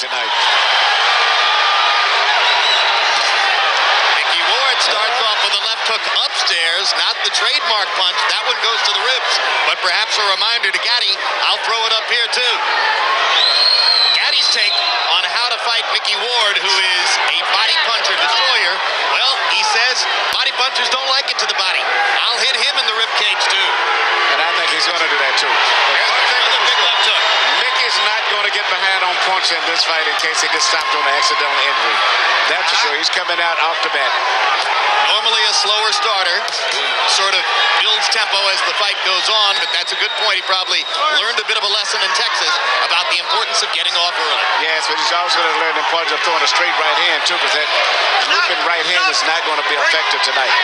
tonight. Micky Ward starts off with a left hook upstairs, not the trademark punch. That one goes to the ribs, but perhaps a reminder to Gatti, I'll throw it up here too. Gatti's take on how to fight Micky Ward, who is a body puncher destroyer. Well, he says body punchers don't like it to the body. I'll hit him in the rib cage too. And I think he's going to do that too. Another big left hook. Micky's not going to get behind on points in this fight in case he gets stopped on an accidental injury. That's for sure. He's coming out off the bat. Normally a slower starter who sort of builds tempo as the fight goes on, but that's a good point. He probably learned a bit of a lesson in Texas about the importance of getting off early. Yes, but he's also going to learn the importance of throwing a straight right hand too, because that looping right hand is not going to be effective tonight.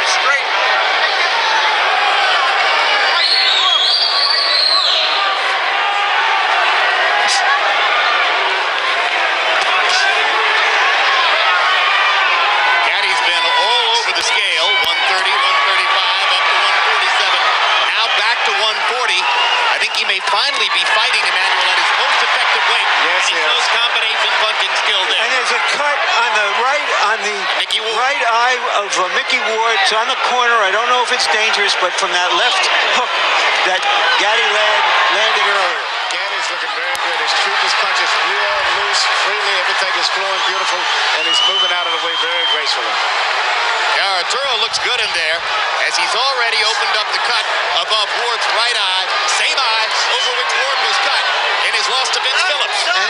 Straight. Gatti's been all over the scale, 130, 135, up to 147. Now back to 140. I think he may finally be fighting Emmanuel at his most effective weight. Yes, he shows combination punching skill there. And there's a cut on the right, on the right eye of Micky Ward. It's on the corner. I don't know if it's dangerous, but from that left hook that Gatti landed earlier. Gatti's looking very good. He's shooting his punches real loose, freely. Everything is flowing beautiful, and he's moving out of the way very gracefully. Yeah, Auturo looks good in there, as he's already opened up the cut above Ward's right eye, same eye over which Ward was cut in his loss to Vince Phillips. And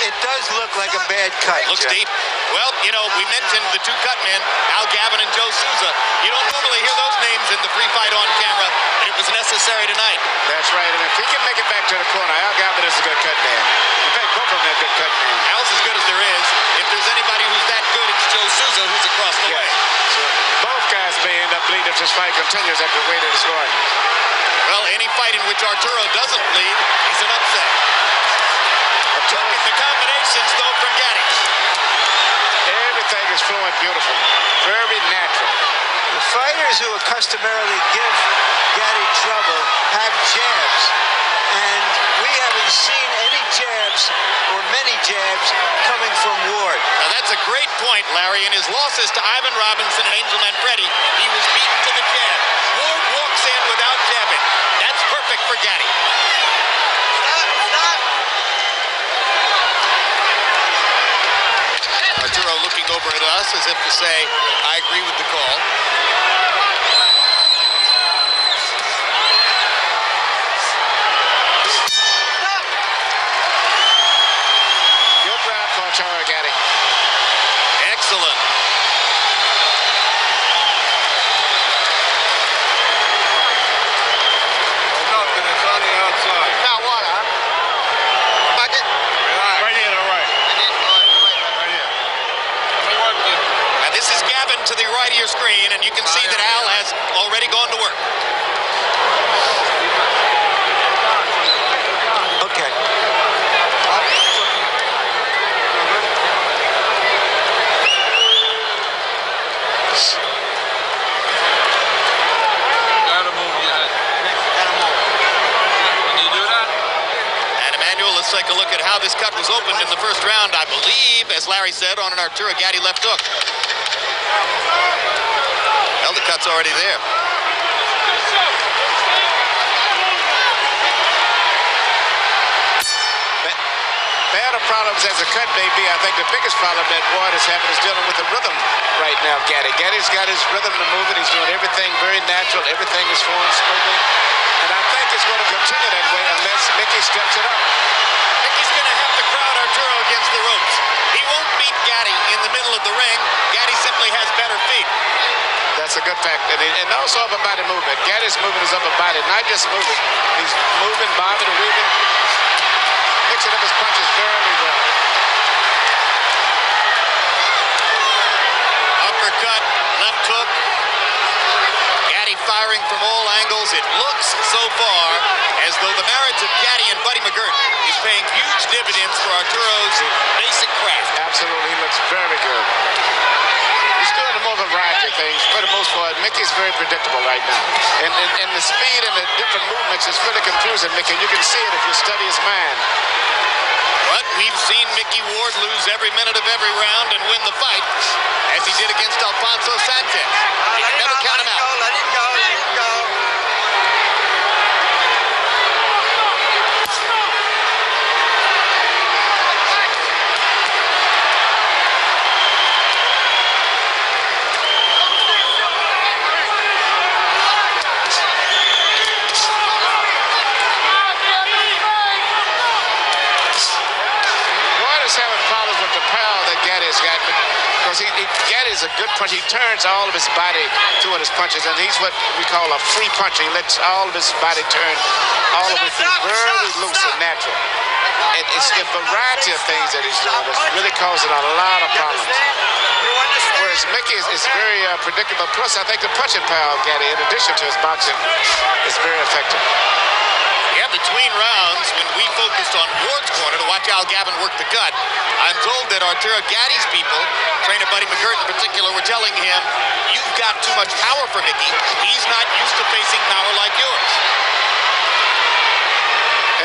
it does look like a bad cut. Looks deep. Well, you know, we mentioned the two cut men, Al Gavin and Joe Souza. You don't normally hear those names in the pre-fight on camera, but it was necessary tonight. That's right, and if he can make it back to the corner, Al Gavin is a good cut man. In fact, both of them are good cut men. Al's as good as there is. If there's anybody who's that good, it's Joe Souza, who's across the way. So both guys may end up bleeding if this fight continues at the rate it is going. Well, any fight in which Auturo doesn't bleed is an upset. Look at the combinations, though, from Gatti. Everything is flowing beautiful. Very natural. The fighters who customarily give Gatti trouble have jabs. And we haven't seen any jabs or many jabs coming from Ward. Now, that's a great point, Larry. In his losses to Ivan Robinson and Angel Manfredi, he was beaten to the jab. Ward walks in without jabbing. That's perfect for Gatti. Auturo looking over at us as if to say, I agree with the call. Good round for Auturo, Gatti. Excellent. Nothing, it's on the outside. Now what, huh? Bucket? Right here to the right. Right here. Let me work this. Now this is Gavin to the right of your screen, and you can see that Al has already gone to work. Okay. Gotta move your head. Can you do that? And Emmanuel, let's take a look at how this cut was opened in the first round, I believe, as Larry said, on an Auturo Gatti left hook. Well, the cut's already there. Bad of problems as a cut may be, I think the biggest problem that Ward is having is dealing with the rhythm right now, Gatti. Gatti's got his rhythm to move it. He's doing everything very natural. Everything is flowing smoothly. And I think it's going to continue that way unless Micky steps it up. Micky's going to have to crowd Auturo against the ropes. He won't beat Gatti in the middle of the ring. Gatti simply has better feet. That's a good fact. And also upper body movement. Gatti's moving his upper body, not just moving. He's moving, bobbing, and weaving. Mixing up his punches very well. Uppercut, left hook. Gatti firing from all angles. It looks so far as though the marriage of Gatti and Buddy McGirt is paying huge dividends for Arturo's basic craft. Absolutely, he looks very good. He's doing the most a variety of things. For the most part, Mickey's very predictable right now. And the speed and the different movements is really confusing Mickey. You can see it if you study his mind. But we've seen Micky Ward lose every minute of every round and win the fight, as he did against Alfonso Sanchez. He can never count him out. Let it go, let it go. Having problems with the power that Gatti's got, because Gatti's a good puncher. He turns all of his body through his punches, and he's what we call a free puncher. He lets all of his body turn all the way through, very loose and natural. And it's the variety of things that he's doing that's really causing a lot of problems. Whereas Mickey is very predictable. Plus, I think the punching power of Gatti, in addition to his boxing, is very effective. Yeah, between rounds, when we focused on Ward's corner to watch Al Gavin work the gut, I'm told that Arturo Gatti's people, trainer Buddy McGirt in particular, were telling him, you've got too much power for Mickey. He's not used to facing power like yours.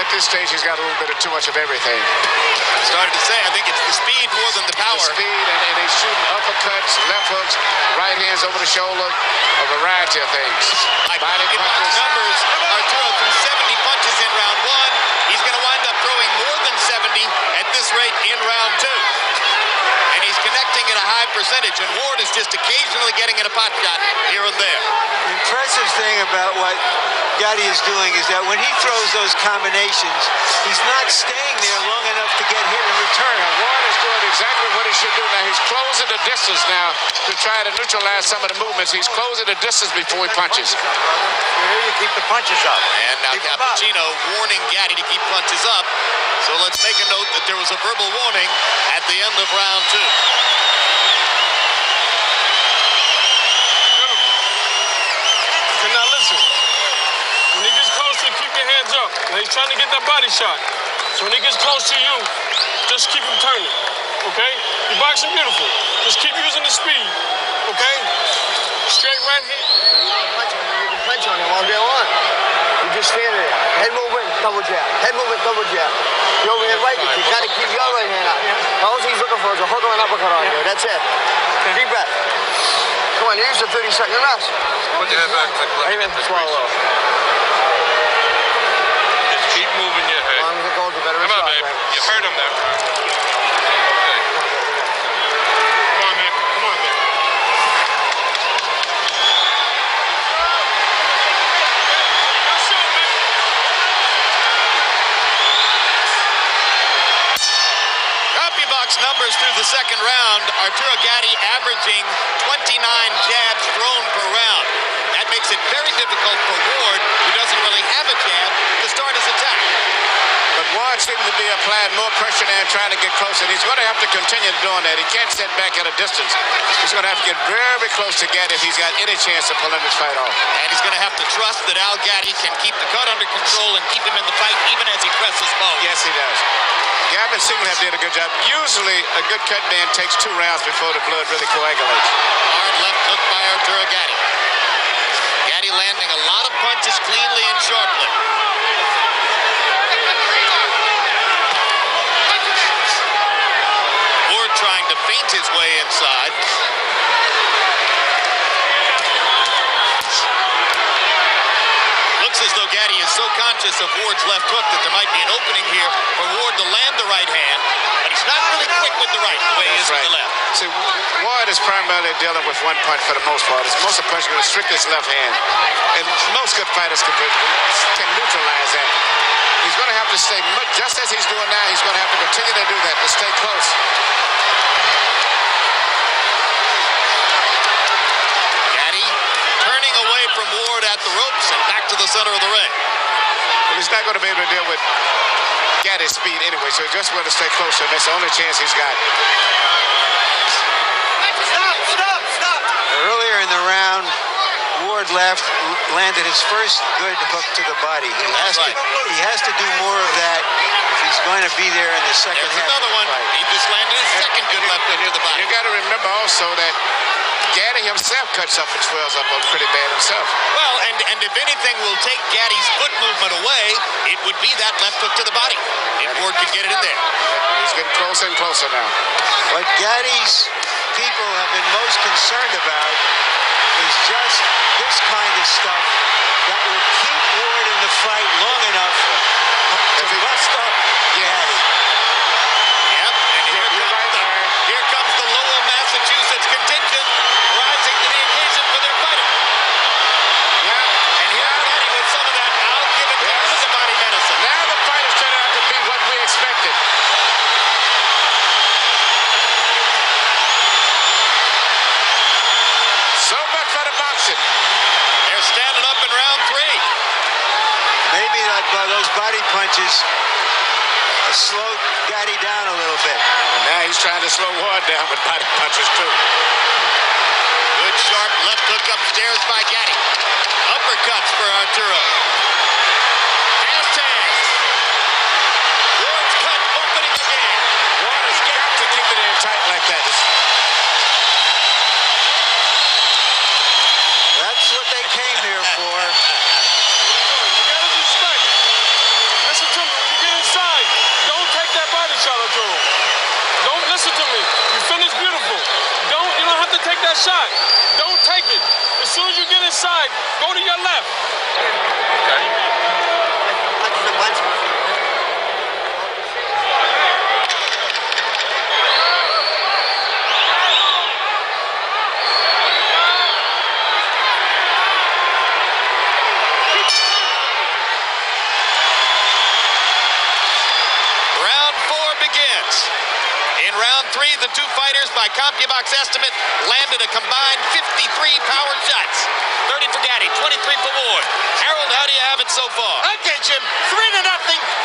At this stage, he's got a little bit of too much of everything. I started to say, I think it's the speed more than the power. The speed, and he's shooting uppercuts, left hooks, right hands over the shoulder, a variety of things. Body punches. Numbers, Arturo threw 70 punches in round one. He's going to wind up throwing more than 70 at this rate in round two. And he's connecting at a high percentage, and Ward is just occasionally getting in a pot shot here and there. The impressive thing about what Gatti is doing is that when he throws those combinations, he's not staying there long enough to get hit in return. Ward is doing exactly what he should do now. He's closing the distance now to try to neutralize some of the movements. He's closing the distance before he punches. Here you keep the punches up. And now Cappuccino warning Gatti to keep punches up. So let's make a note that there was a verbal warning at the end of round two. Okay, now listen. When he gets close to you, keep your hands up. Now he's trying to get that body shot. So when he gets close to you, just keep him turning. Okay? You're boxing beautiful. Just keep using the speed. Okay? Straight right hand. You can punch on him all day long. You just stand there. Head movement, double jab. Head movement, double jab. Your overhand right, you got to keep your right hand out. All he's looking for is a hook or an uppercut on you. That's it. Deep breath. Come on, use the 30-second rest. Put your head back. Amen. Swallow. Just keep moving your head. As long as it goes, the better Come it's on, off, babe. right? You heard him there. Come on, man. Come on, man. CompuBox numbers through the second round. Arturo Gatti averaging 29 jabs thrown per round. That makes it very difficult for Ward, who doesn't really have a jab, to start his attack. But Ward seems to be applying more pressure now and trying to get closer. And he's going to have to continue doing that. He can't sit back at a distance. He's going to have to get very close to Gatti if he's got any chance of pulling this fight off. And he's going to have to trust that Al Gatti can keep the cut under control and keep him in the fight even as he presses forward. Yes, he does. Gavin seemed to have did a good job. Usually, a good cut man takes 2 rounds before the blood really coagulates. Hard left hook by Arturo Gatti. Gatti landing a lot of punches cleanly and sharply. Ward trying to feint his way inside. Looks as though Gatti is so conscious of Ward's left hook that there might be an opening here for Ward to land the right hand, but he's not really quick with the right, the way he is with the left. See, Ward is primarily dealing with one punch for the most part. Most of the punch going to restrict his left hand. And most good fighters can neutralize that. He's going to have to stay, just as he's doing now, he's going to have to continue to do that, to stay close. Gatti turning away from Ward at the ropes and back to the center of the ring. Well, he's not going to be able to deal with Gatti's speed anyway, so he's just going to stay closer. That's the only chance he's got. Stop. Earlier in the round, Ward landed his first good hook to the body. He has to do more of that if he's going to be there in the second half. There's another one. He just landed his second good left hook to the body. You got to remember also that Gatti himself cuts up and swells up pretty bad himself. Well, and if anything will take Gatti's foot movement away, it would be that left hook to the body. If Ward can get it in there. He's getting closer and closer now. What Gatti's people have been most concerned about is just this kind of stuff that will keep Ward in the fight long enough to bust up Gatti. Yep, and here comes the Lowell, Massachusetts contingent rising to the occasion for their fighter. Yeah, and here's Gatti with some of that. I'll give it to him as a body medicine. Now the fight has turned out to be what we expected. So much for the boxing. They're standing up in round 3. Maybe those body punches slowed Gatti down a little bit. And now he's trying to slow Ward down with body punches too. Good sharp left hook upstairs by Gatti. Uppercuts for Arturo. Fast hands. Ward's cut opening again. Ward has got to keep it in tight like that. That's what they came here for. You gotta respect. Listen to me. When you get inside, don't take that body shot, Auturo. Don't listen to me. You finished beautiful. You don't have to take that shot. Don't take it. As soon as you get inside, go to your left. Round 4 begins. In round 3, the two fighters, by CompuBox estimate, landed a combined 53 power shots. 30 for Gatti, 23 for Ward. Harold, how do you have it so far? Okay, Jim, 3-0,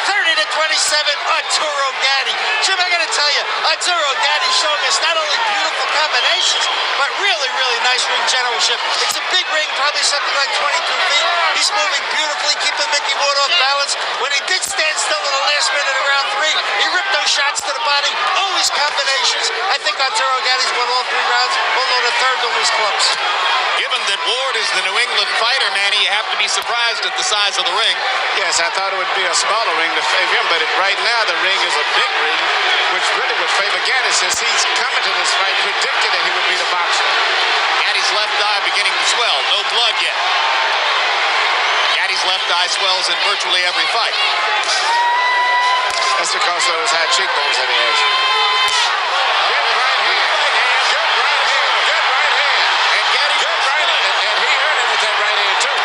30-27, Arturo Gatti. Jim, I gotta tell you, Arturo Gatti showing us not only beautiful combinations, but really, really nice ring generalship. It's a big ring, probably something like 22 feet. He's moving beautifully, keeping Micky Ward off balance. When he did stand still in the last minute of round 3, he ripped those shots to the body, always combinations. I think Arturo Gatti's won all 3 rounds, although the third one was close. Given that Ward is the New England fighter, Manny, you have to be surprised at the size of the ring. Yes, I thought it would be a smaller ring to favor him, but right now the ring is a big ring, which really would favor Gatti since he's coming to this fight predicted that he would be the boxer. Gatti's left eye beginning to swell. No blood yet. Gatti's left eye swells in virtually every fight. That's because of those high cheekbones that he has. Good right hand. Good right hand. Good right hand. And Gatti Good right hand. And he hurt him with that right hand too.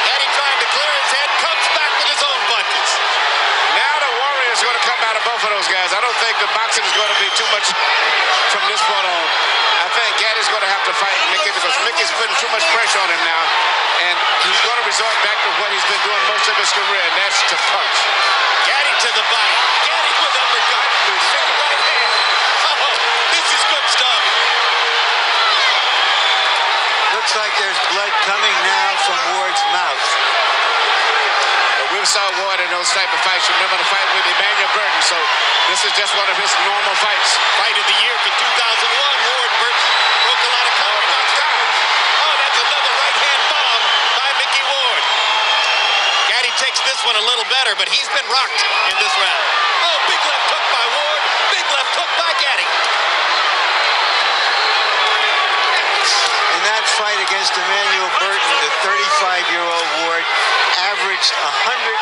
Gatti trying to clear his head, comes back with his own punches. Now the Warrior is going to come out of both of those guys. I don't think the boxing is going to be too much from this point on. I think Gatti's going to have to fight Micky because Micky's putting too much pressure on him now. And he's going to resort back to what he's been doing most of his career, and that's to punch. Gatti to the body. Gatti with uppercut. Right hand. Oh, this is good stuff. Looks like there's blood coming now from Ward's mouth. But we saw Ward in those type of fights. Remember the fight with Emmanuel Burton, so this is just one of his normal fights. Fight of the year for 2001, Ward Burton broke a lot of confidence. Oh, that's another right-hand bomb by Micky Ward. Gatti takes this one a little better, but he's been rocked in this round. Oh, big left hook by Ward, big left hook by Gatti. In that fight against Emmanuel Burton, the 35-year-old Ward averaged 118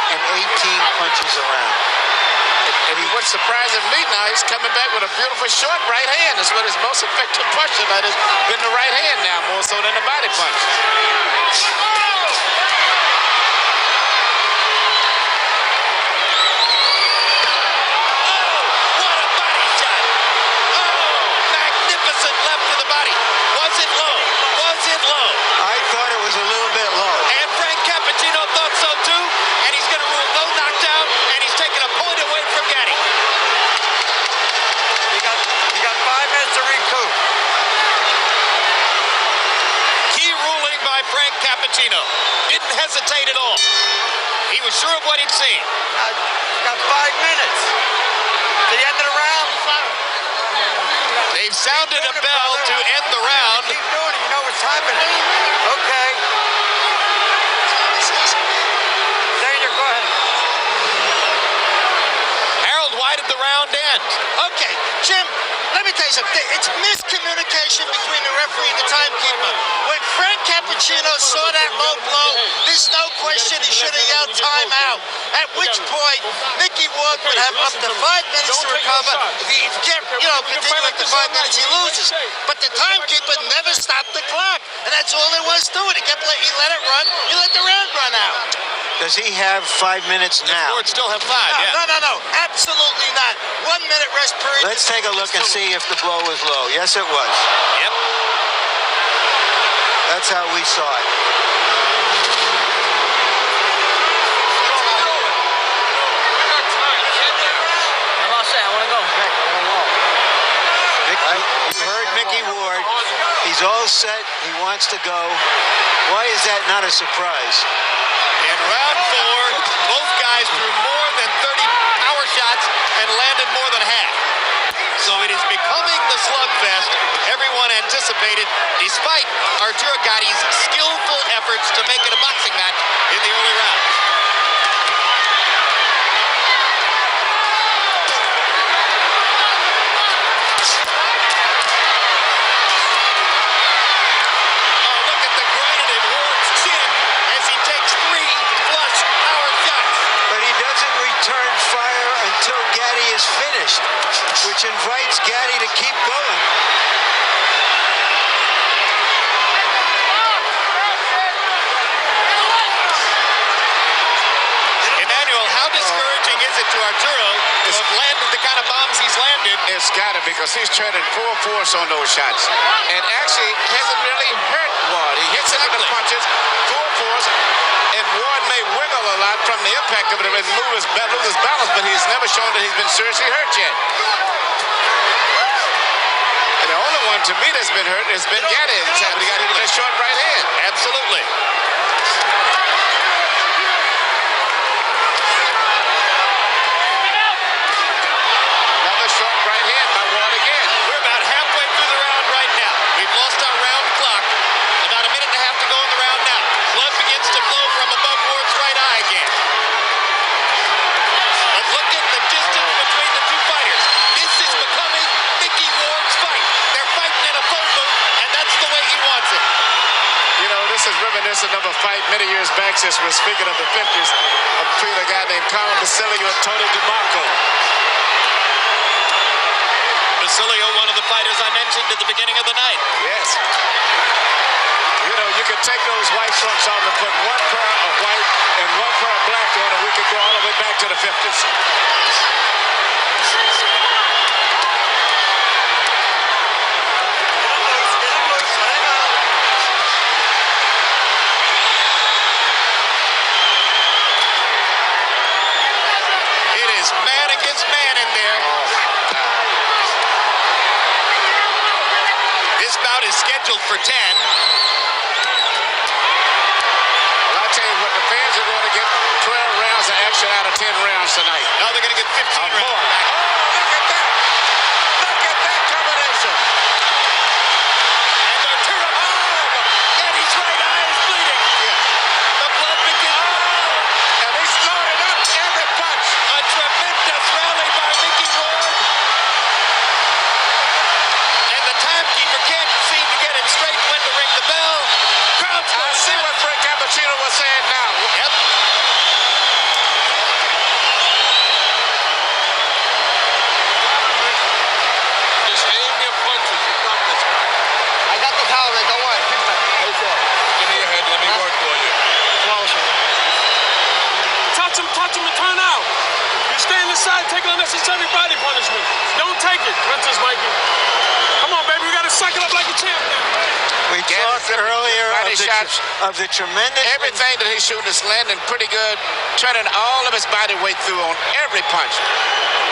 punches around. And what's surprising me now, he's coming back with a beautiful short right hand. That's what his most effective punch tonight has been, the right hand now, more so than the body punch. What a body shot. Oh, magnificent left to the body. Was it low? Was it low? I thought it was a little bit low. And Frank Cappuccino thought so too. And he's going to rule no knockdown. And he's taking a point away from Gatti. You got 5 minutes to recoup. Key ruling by Frank Cappuccino. Didn't hesitate at all. He was sure of what he'd seen. You got 5 minutes. To the end of the round. They've sounded a bell to end the round. happening? Okay. Dana, go ahead. Harold, why did the round end? Okay, Jim, let me tell you something. It's miscommunication between the referee and the timekeeper. When Frank Cappuccino saw that low blow, there's no question he should have yelled timeout. At which point, Micky Ward would have up to 5 minutes to recover. If he can't, continue after 5 minutes, he loses. But the timekeeper never stopped the clock, and that's all there was to it. He let it run. He let the round run out. Does he have 5 minutes now? Ford still have 5, yeah. No, absolutely not. 1 minute rest period. Let's take a look and see if the blow was low. Yes, it was. Yep. That's how we saw it. I'm all set. I want to go. You heard Micky Ward. He's all set. He wants to go. Why is that not a surprise? In round 4, both guys threw more than 30 power shots and landed more than half. So it is becoming the slugfest everyone anticipated, despite Arturo Gatti's skillful efforts to make it a boxing match in the early rounds. Oh, look at the granite in Ward's chin as he takes 3 flush power shots. But he doesn't return fire until Gatti is finished, which invites Gatti to keep going. Emmanuel, how discouraging is it to Arturo to have landed the kind of bombs he's landed? It's got to, because he's trading full force on those shots. And actually hasn't really hurt Ward. He hits him with the punches, full force, and Ward may wiggle a lot from the impact of it and lose his balance, but he's never shown that he's been seriously hurt yet. And the only one to me that's been hurt has been Gatti. He got hit with a short right hand. Absolutely. Another short right hand by Ward again. We're about halfway through the round right now. We've lost our round clock. About a minute and a half to go in the round now. Blood begins to flow from above Ward's right eye again. But look at the distance between the two fighters. This is becoming Micky Ward's fight. They're fighting in a phone booth, and that's the way he wants it. You know, this is reminiscent of a fight many years back, since we're speaking of the 50s, between a guy named Colin Basilio and Tony DeMarco. Basilio, one of the fighters I mentioned at the beginning of the night. Yes. You know, you could take those white trunks off and put one pair of white and one pair of black on, and we could go all the way back to the 50s. It is man against man in there. This bout is scheduled for 10. Well, I'll tell you what, the fans are going to get 12 rounds of action out of 10 rounds tonight. Now they're going to get 15 rounds. More. Oh, look at that. Look at that combination. And Arturo, Gatti's right eye is bleeding. The blood begins. And he's loaded up every punch. A tremendous rally by Micky Ward. And the timekeeper can't seem to get it straight when to ring the bell. Crowd's I going see nuts. what Frank Cappuccino was saying now. Yep. Just aim your punches. You got this. I got the power, man. Don't worry. How you feel? Give me your head. Let me work for you. Touch him and turn out. You stand inside, take unnecessary body punishment. Don't take it. Princess Mikey. Come on, baby. We got to suck it up like a champ. We talked earlier Body shots. of the tremendous... Everything that he's shooting is landing pretty good, turning all of his body weight through on every punch.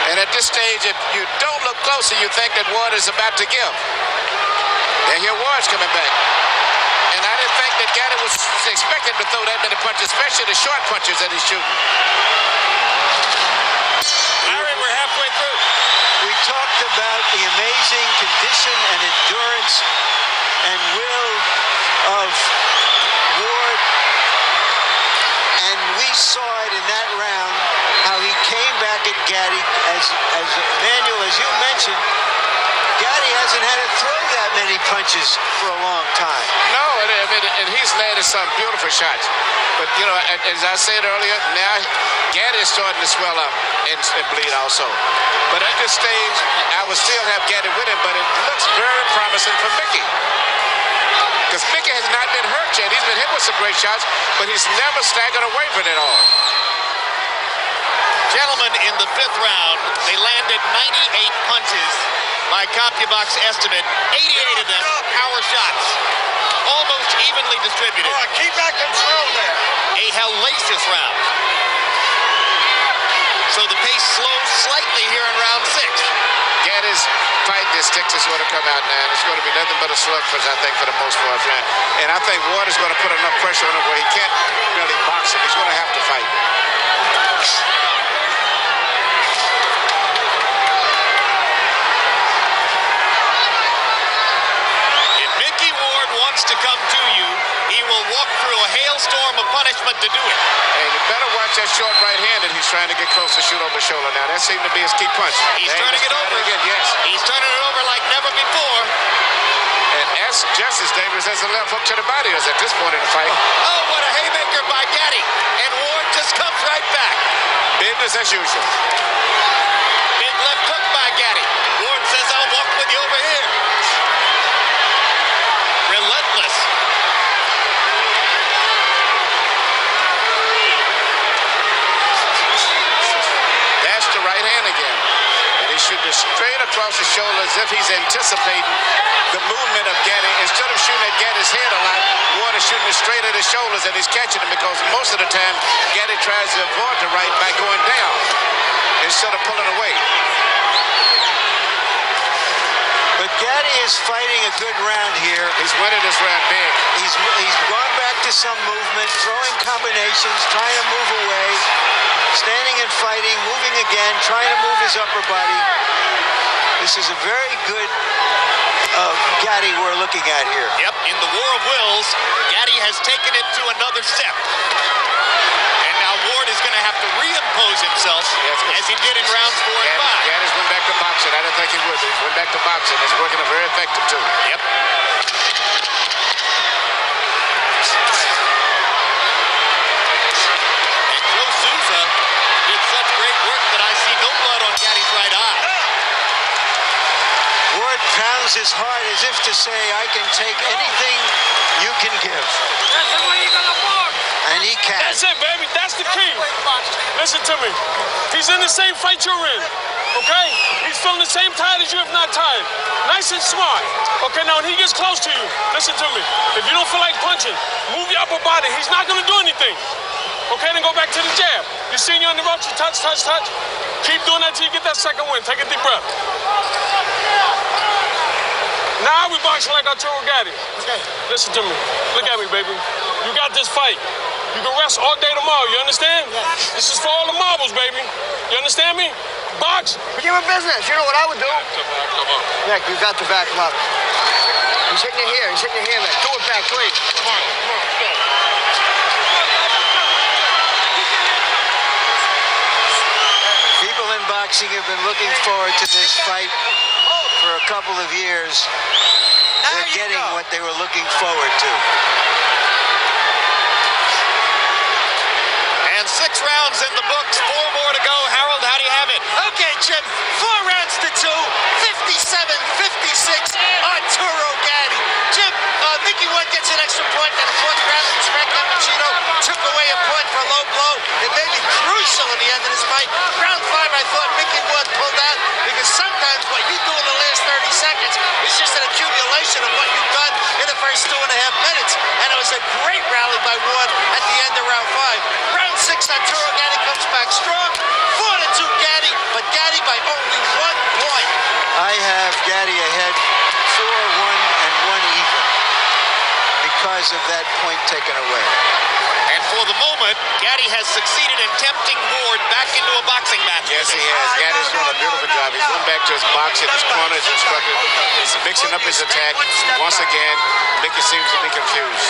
And at this stage, if you don't look closer, you think that Ward is about to give. And here Ward's coming back. And I didn't think that Gatti was expecting to throw that many punches, especially the short punches that he's shooting. Larry, we're halfway through. We talked about the amazing condition and endurance and will at Gatti, as Manuel, as you mentioned, Gatti hasn't had to throw that many punches for a long time. No, and he's landed some beautiful shots. But, you know, as I said earlier, now Gatti is starting to swell up and bleed also. But at this stage, I would still have Gatti with him, but it looks very promising for Micky. Because Micky has not been hurt yet. He's been hit with some great shots, but he's never staggered away from it all. Gentlemen, in the 5th round, they landed 98 punches by CompuBox estimate. 88 of them power shots, almost evenly distributed. All right, keep that control there. A hellacious round. So the pace slows slightly here in round 6. Gatti's fight instincts is going to come out now. It's going to be nothing but a slugfest, I think, for the most part. And I think Ward is going to put enough pressure on him where he can't really box him. He's going to have to fight. To come to you, he will walk through a hailstorm of punishment to do it. Hey, you better watch that short right hand that he's trying to get close to shoot over the shoulder now. That seemed to be his key punch. He's turning it over again. Yes. He's turning it over like never before. And that's just as dangerous as a left hook to the body is at this point in the fight. Oh, what a haymaker by Gatti. And Ward just comes right back. Business as usual. Big left hook by Gatti. Ward says, I'll walk with you over here. Relentless. That's the right hand again. And he shooting straight across the shoulder as if he's anticipating the movement of Gatti. Instead of shooting at Gatti's head a lot, Ward is shooting straight at his shoulders, and he's catching him because most of the time Gatti tries to avoid the right by going down instead of pulling away. But Gatti is fighting a good round here. He's winning this round big. He's gone back to some movement, throwing combinations, trying to move away, standing and fighting, moving again, trying to move his upper body. This is a very good Gatti we're looking at here. Yep, in the war of wills, Gatti has taken it to another step. And now Ward is going to have to reimpose himself as he did in rounds 4 and 5. Gatti's went back to boxing. I didn't think he would, but he's went back to boxing. It's working very effective, too. Yep. And Joe Souza did such great work that I see no blood on Gatti's right eye. Ward pounds his heart as if to say, I can take anything you can give. That's the way you're gonna walk. And he can. That's it, baby. That's the key. Listen to me. He's in the same fight you're in. Okay? He's feeling the same tired as you, if not tired. Nice and smart. Okay, now when he gets close to you, listen to me. If you don't feel like punching, move your upper body. He's not gonna do anything. Okay, then go back to the jab. You see you on the ropes, you touch, touch, touch. Keep doing that till you get that second win. Take a deep breath. Now we boxing like Arturo Gatti. Okay. Listen to me. Look at me, baby. You got this fight. You can rest all day tomorrow, you understand? Yes. This is for all the marbles, baby. You understand me? Box. But you're in business. You know what I would do? Come on. Nick, you got to back him up. He's hitting your hair. He's hitting your hair, Nick. Do it back, please. Come on, come on, go. People in boxing have been looking forward to this fight for a couple of years. They're getting what they were looking forward to. And 6 rounds in the books, 4 more to go. Harold, how do you have it? Okay, Jim, 4 rounds to 2, 57-56, Arturo Gatti. Jim, Micky Ward gets an extra point in the 4th round. Frank Cappuccino took away a point for a low blow. It may be crucial in the end of this fight. Round 5, I thought Micky Ward pulled out because sometimes what you do in the last 30 seconds is just an accumulation of what you've done in the first 2.5 minutes. And it was a great rally by Ward at the end of round 5. Round 6, Arturo Gatti comes back strong. 4-2 Gatti, but Gatti by only 1 point. I have Gatti ahead 4-1 and 1 even because of that point taken away. And for the moment, Gatti has succeeded in tempting Ward back into a boxing match. Yes, he has. Gatti's doing a beautiful job. He's going back to his boxing, his corners instructor. He's mixing up his attack. Once again, Micky seems to be confused.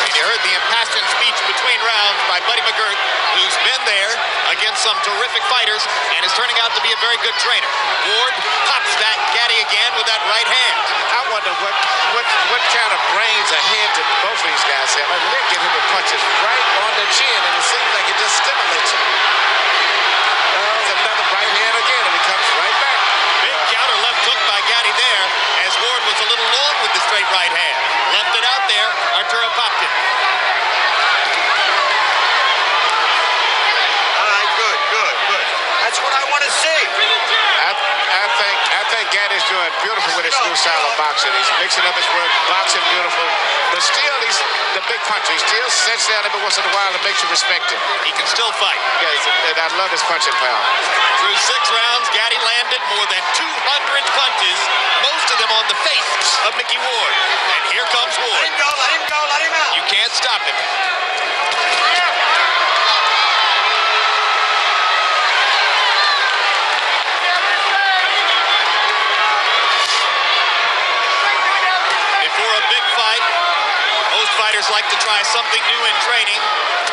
And you heard the impassioned speech between rounds by Buddy McGirt, who's been there against some terrific fighters and is turning out to be a very good trainer. Ward pops that Gatti again with that right hand. I wonder what kind of brains ahead did both of these guys have. I mean, they're getting the punches right on the chin, and it seems like it just stimulates him. There's another right hand again, and it comes right back. Big counter left hook by Gatti there, as Ward was a little long with the straight right hand. Left it out there, Auturo popped it. All right, good. That's what I want to see. I think Gatti's doing beautiful with his new style of boxing. He's mixing up his work, boxing beautiful, but still he's the big puncher. He still sits down every once in a while and makes you respect him. He can still fight. Yeah, and I love his punching power. Through 6 rounds, Gatti landed more than 200 punches, most of them on the face of Micky Ward. And here comes Ward. Let him go, let him out. You can't stop him. Fighters like to try something new in training.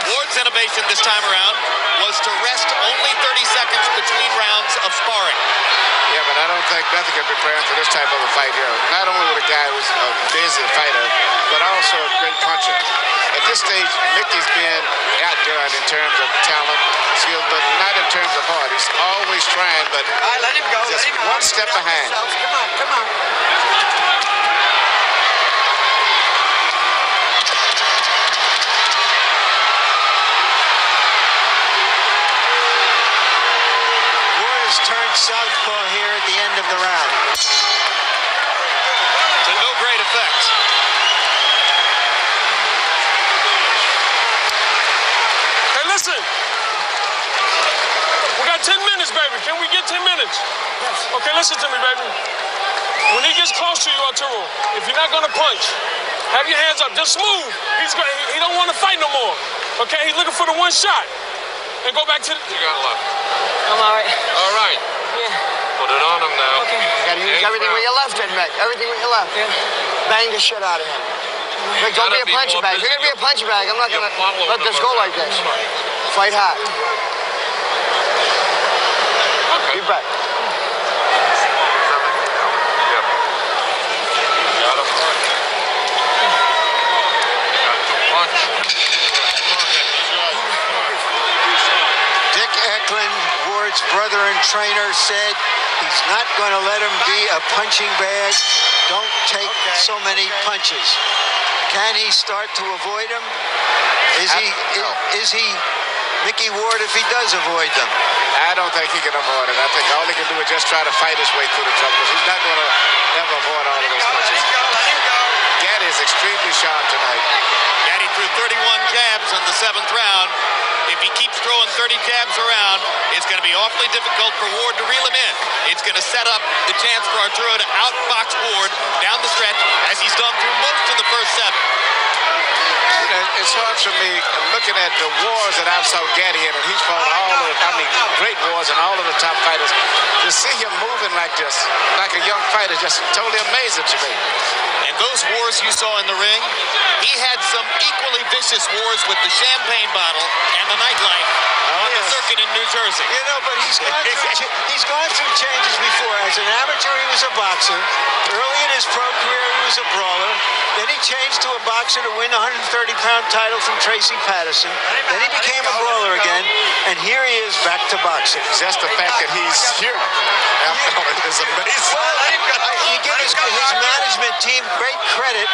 Ward's innovation this time around was to rest only 30 seconds between rounds of sparring. Yeah, but I don't think nothing can prepare him for this type of a fight here. Not only with a guy who's a busy fighter, but also a great puncher. At this stage, Micky's been outdone in terms of talent, skill, but not in terms of heart. He's always trying, but All right, let him go. just let him one out. step Get behind. yourselves. Come on. Turned southpaw here at the end of the round. To no great effect. Hey, listen. We got 10 minutes, baby. Can we get 10 minutes? Yes. Okay, listen to me, baby. When he gets close to you, Auturo, if you're not going to punch, have your hands up. Just move. He don't want to fight no more. Okay? He's looking for the one shot. And go back to the... You got left. I'm all right. All right. Yeah. Put it on him now. Okay. You gotta use everything with your left, Mick. Everything with your left. Yeah. Bang the shit out of him. Mick, don't be a punching bag. If you're gonna be a punching bag, I'm not gonna let this go like this. Fight hard. Okay. You bet. Yep. Got a punch. Got to punch. Dick Eklund, Ward's brother and trainer, said he's not going to let him be a punching bag. Don't take so many punches. Can he start to avoid them? Is he Micky Ward if he does avoid them? I don't think he can avoid it. I think all he can do is just try to fight his way through the trouble, because he's not going to ever avoid all of those punches. Let him go. Gatti is extremely sharp tonight. Gatti threw 31 jabs in the 7th round. If he keeps throwing 30 jabs around, it's going to be awfully difficult for Ward to reel him in. It's going to set up the chance for Auturo to outbox Ward down the stretch, as he's done through most of the first 7. It's hard for me looking at the wars that I've saw Gatti in, and he's fought great wars and all of the top fighters. To see him moving like this, like a young fighter, just totally amazing to me. And those wars you saw in the ring, he had some equally vicious wars with the champagne bottle and the nightlife on the circuit in New Jersey. You know, but he's gone through changes before. As an amateur, he was a boxer. Early in his pro career, he was a brawler. Then he changed to a boxer to win a 130-pound title from Tracy Patterson. Then he became a brawler again, and here he is back to boxing. Just the fact that he's here is amazing. Well, you give his management team great credit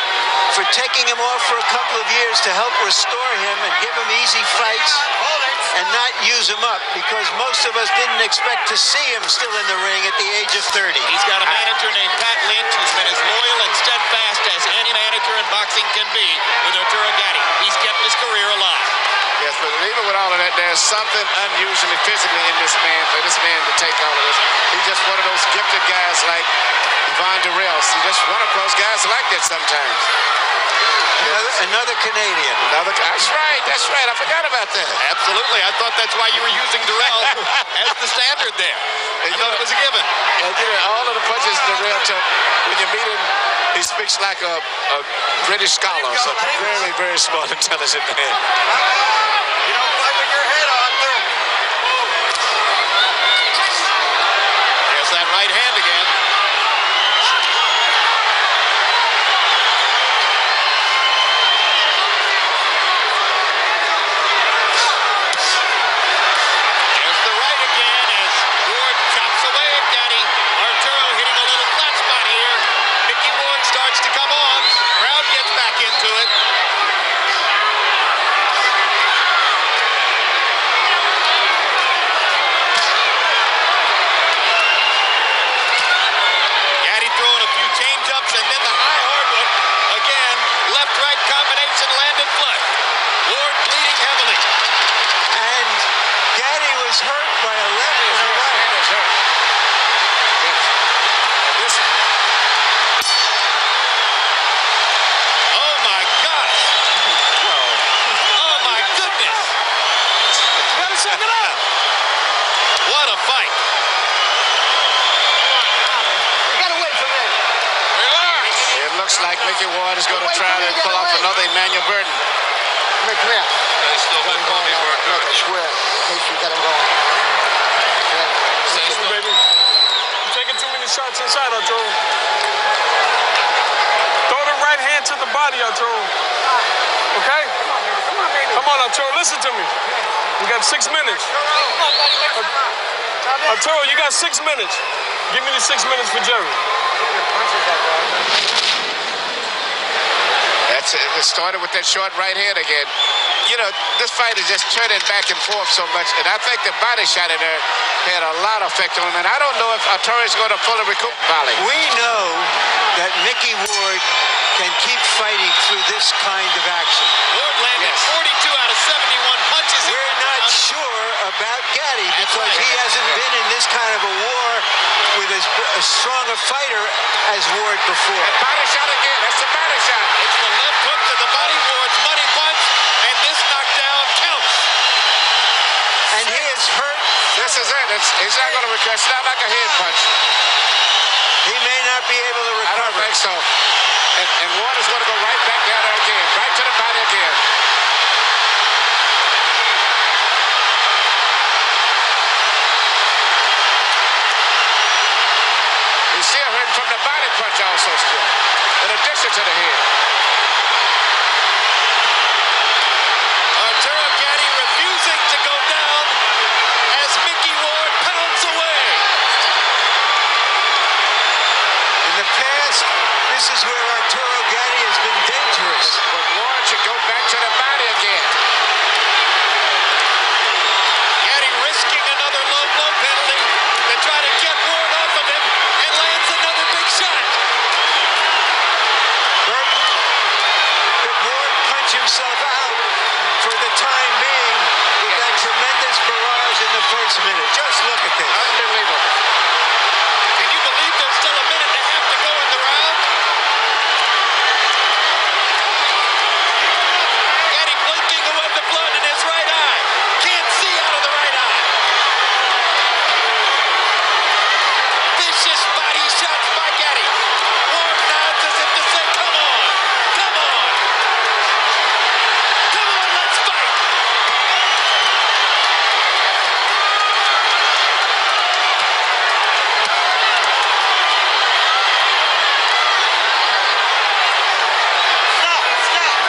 for taking him off for a couple of years to help restore him and give him easy fights and not use him up, because most of us didn't expect to see him still in the ring at the age of 30. He's got a manager named Pat Lynch who's been as loyal and steadfast as any manager in boxing can be with Auturo Gatti. He's kept his career alive. Yes, but even with all of that, there's something unusually physically in this man, for this man to take all of this. He's just one of those gifted guys like Von Durrell. You just run across guys like that sometimes. Another Canadian. That's right. I forgot about that. Absolutely. I thought that's why you were using Darrell as the standard there. I thought it was a given. And all of the punches Darrell took, when you meet him, he speaks like a British scholar. So very, very smart, intelligent man. You don't fight with your head, Arthur. There's that right hand again. There's the right again as Ward chops away at Gatti. Arturo hitting a little flat spot here. Micky Ward starts to come on. Crowd gets back into it. Gatti throwing a few change-ups and then the high hard one. Again, left-right combination landed flush. Ward bleeding heavily. And Gatti was hurt by a left and a right. That is hurt. Yes. And this, Oh my gosh! Oh my goodness! You gotta suck it up. What a fight! You gotta wait for me. Relax. it looks like Micky Ward is going to try to pull off another Emmanuel Burton. Come here. They still got Bobby work. Look, I swear. In case you got him going. Okay. Stay Listen, still. baby. You're taking too many shots inside, Arturo. Throw the right hand to the body, Arturo. Okay? Come on, Arturo. Listen to me. We got 6 minutes. Arturo, you got 6 minutes. Give me the 6 minutes for Jerry. That's it. It started with that short right hand again. You know, this fight is just turning back and forth so much, and I think the body shot in there had a lot of effect on him, and I don't know if Arturo is going to fully recoup volley. We know that Micky Ward can keep fighting through this kind of action. Ward landed Yes. 42 out of 71 punches. We're not sure about Gatti That's because right. he hasn't been in this kind of a war with as strong a fighter as Ward before. That body shot again. That's the body shot. It's the left hook to the body. Ward's money punch, and this knockdown counts. And he is hurt. This is it. He's not going to recover. It's not like a head punch. He may not be able to I recover. don't think so. And Ward is going to go right back down there again. Right to the body again. He's still hurting from the body punch also still. In addition to the head. Arturo Gatti refusing to go down as Micky Ward pounds away. In the past, this is where Arturo Gatti has been dangerous. But Ward should go back to the body again. Gatti risking another low blow penalty to try to get Ward off of him and lands another big shot. Burton, could Ward punch himself out for the time being with that tremendous barrage in the first minute? Just look at this. Unbelievable. Can you believe there's still a minute and a half to go in the round? Gatti blinking away the blood in his right eye. Can't see out of the right eye. Vicious body shots by Gatti. Ward nods as if to say, come on, come on. Come on, let's fight.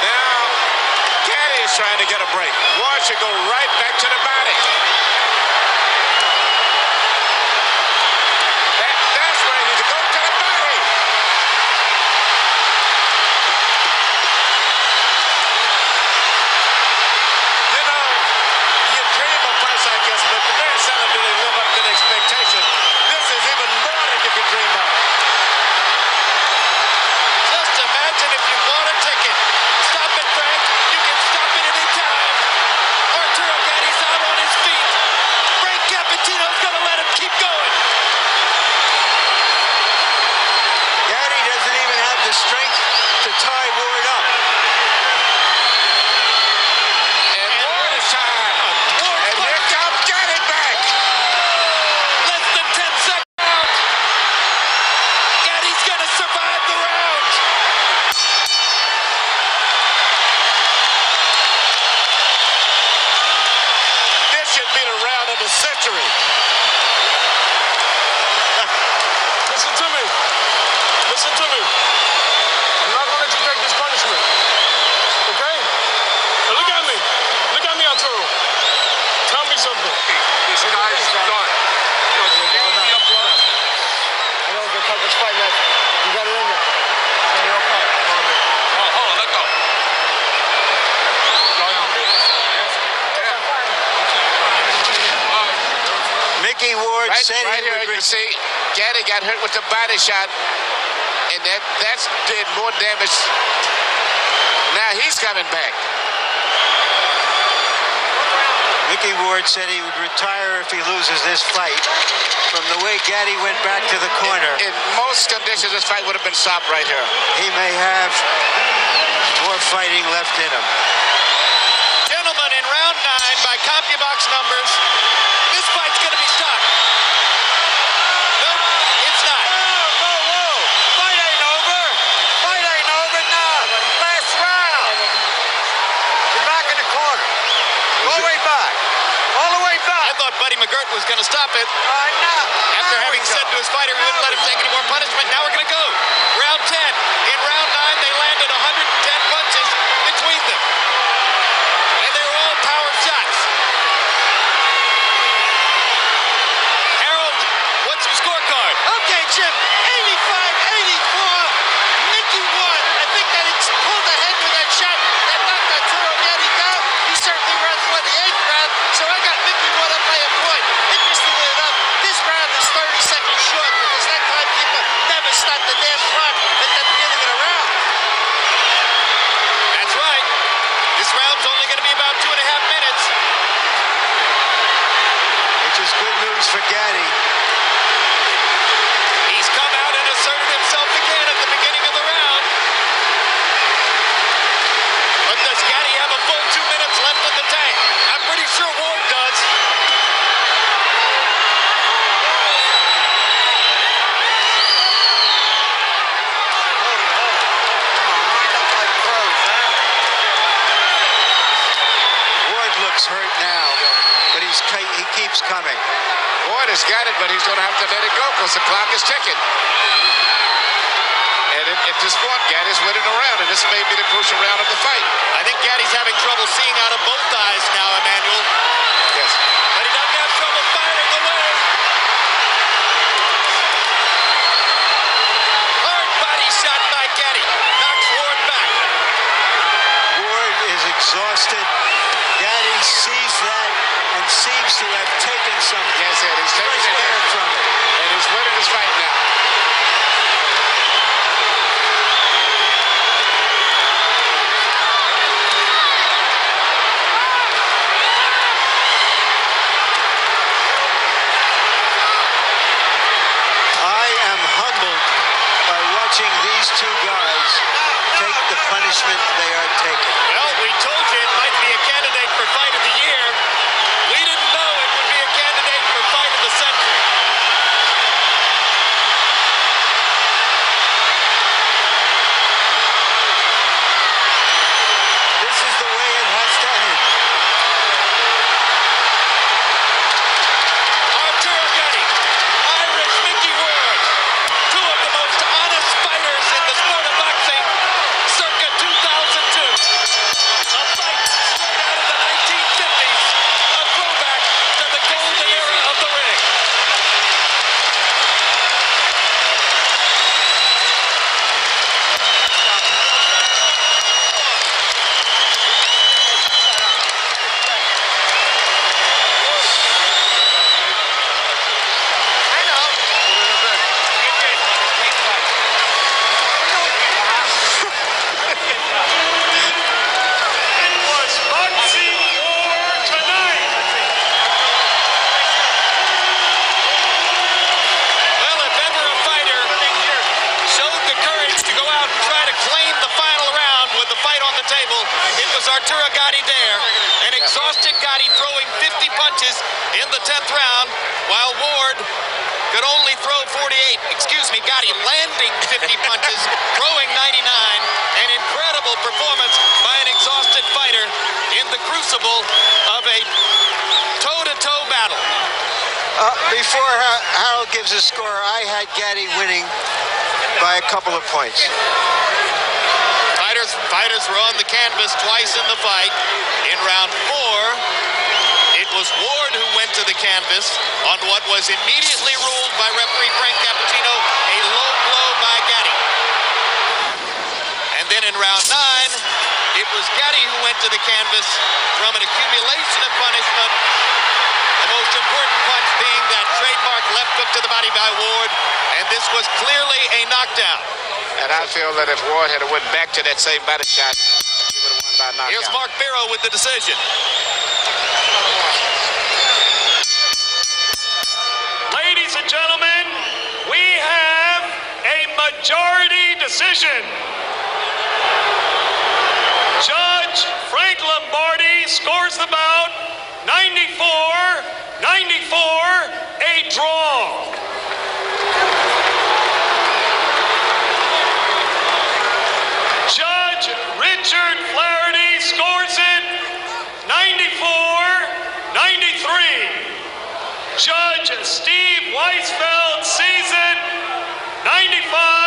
Now, Gatti is trying to get a break. Ward should go right back to the body. That's where he needs to go to the body. You know, you dream of fights like this, but very seldom do they live up to the expectation. This is even more than you can dream of. Just imagine if you bought a ticket. Stop it, Frank. You can stop it anytime. Arturo Gatti's out on his feet. the century. Listen to me. Listen to me. I'm not gonna let you take this punishment. Okay? Now look at me. Look at me, Auturo. Tell me something. This guy's done. Just give me up front. I know it's the toughest fight, man. You got it in there. Hold on, let go. Micky Ward said Right he here, would you see, Gatti got hurt with the body shot, and that's did more damage. Now he's coming back. Micky Ward said he would retire if he loses this fight. From the way Gatti went back to the corner, In most conditions, this fight would have been stopped right here. he may have more fighting left in him. Gentlemen, in round 9, by CompuBox numbers, this fight's going to be stopped. Nope, it's not. Whoa. Fight ain't over. Fight ain't over now. Last round. You're back in the corner. All the way back. All the way I back. thought Buddy McGirt was going to stop it. Now. After There having we go. said to his fighter he wouldn't let him take any more punishment, now we're going to go. Round 10. In round 9, they landed 110 punches between them. And they were all power shots. Harold, what's your scorecard? Okay, Jim. 85-84. Micky won. I think that he pulled ahead with that shot that knocked Auturo Gatti down. He certainly ran for the 8th round, so I got Micky won up by a point. Interestingly enough, this round is 30 seconds short because that timekeeper never stopped the damn clock at the beginning of the round. That's right. This round's only going to be about 2.5 minutes. Which is good news for Gatti. He's come out and asserted himself again at the beginning of the round. But does Gatti have a full 2 minutes left in the tank? I'm pretty sure Ward does. Ward looks hurt now, but he keeps coming. Ward has got it, but he's going to have to let it go because the clock is ticking. And at this point, Gatti's winning a round, and this may be the crucial round of the fight. I think Gatti's having trouble seeing out of both eyes now, Emmanuel. Yes. But he doesn't have trouble firing away. Hard body shot by Gatti. Knocks Ward back. Ward is exhausted. Gatti sees that and seems to have taken some Yes, and he's taking fresh it air from it. and he's winning this fight now. I am humbled by watching these two guys take the punishment they are taking. Well, we told you it might be a candidate for fight of the year. We didn't know it would be a candidate for fight of the century. This is the way it has to end. Arturo Gatti, Irish Micky Ward, two of the most honest fighters in the sport of boxing, circa 2002. A fight straight out of the 1950s, a throwback to the golden era of the ring. I know. It was boxing war tonight. Well, if ever a fighter showed the courage to go out and try to claim the final round with the fight on the table, it was Arturo Gatti there. An exhausted Gatti throwing 50 punches in the 10th round, while Ward could only throw 48. Excuse me, Gatti landing 50 punches, throwing 99. An incredible performance by an exhausted fighter in the crucible of a toe-to-toe toe battle. Before Harold gives a score, I had Gatti winning by a couple of points. Fighters were on the canvas twice in the fight. In round 4, it was Ward who went to the canvas on what was immediately ruled by referee Frank Cappuccino a low blow by Gatti. And then in round 9, it was Gatti who went to the canvas from an accumulation of punishment. The most important punch being that trademark left hook to the body by Ward, and this was clearly a knockdown. And I feel that if Ward had went back to that same body shot, he would have won by knockout. Here's Mark Barrow with the decision. Ladies and gentlemen, we have a majority decision. Judge Frank Lombardi scores the bout 94-94, a draw. Judge Richard Flaherty scores it 94-93. Judge Steve Weisfeld sees it 95-94.